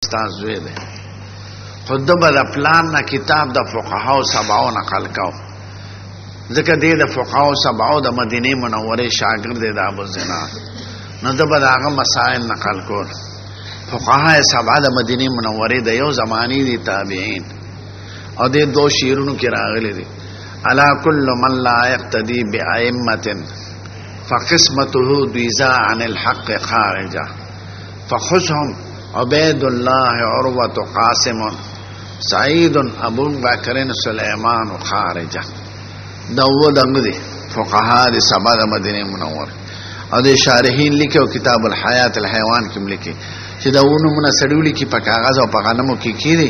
استاد زوی دی خود به د پلان نه کتاب د فقهاو سبعو نقل کو ځکه دی د فقهاو سبعو د مدینه منورې شاګرد دی د ابو زناد نو د به هغه مسائل نقل کول فقهای سبعه د مدینه منورې د یو زمانی دي تابعین او د دو شیرونو کې راغلي دي الا كل من لا يقتدي بأئمة فقسمته ضيزاء عن الحق خارجه فخذهم عبید الله عروة قاسم سعید ابو بکر سلیمان خارجه دو دنگ دی فقها دی سبا دا مدینه منور او دی شارحین لکی و کتاب الحیات الحیوان کم لکی چه دا اونو منا سڑیو لکی پا کاغذ و پا غنمو کی دی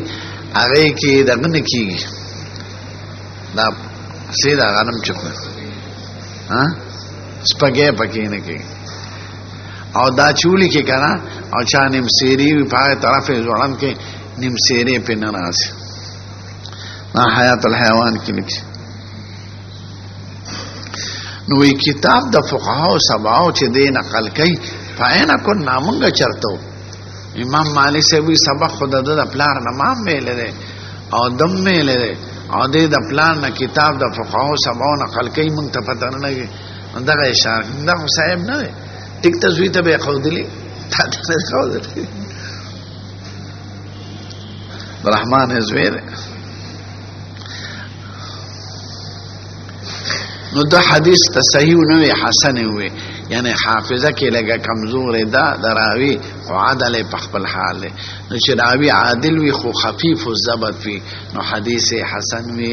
اغی کی دا غن کی گی دا سیدہ غنم چکنا سپگے پکی نکی او دا چولی کی کنا او چا نیم سیری وی پاگه طرف زوران که نیم سیری پی نراسی نا حیات الحیوان کی لکی نوی کتاب د فقهاو سبعو چې دی نقل کئی فائنا کن نامنگا چرتو امام مالک سے وی سبق خود د پلار نمام میلے دے او دم میلے دے او دی د پلار نا کتاب د فقهاو سبعو نقل کئی منتفتر نگی اندگا اشار اندگا صاحب نا دے ٹک تزوی تا بے خودلی تا تا خودلی رحمان ازوی دے نو دا حدیث تا صحیح نوی حسن ہوئے یعنی حافظہ کی لگا کمزور دا راوی خو عدل پخپل حال لے نو چه راوی عادل وی خو خفیف و زبط وی نو حدیث حسن وی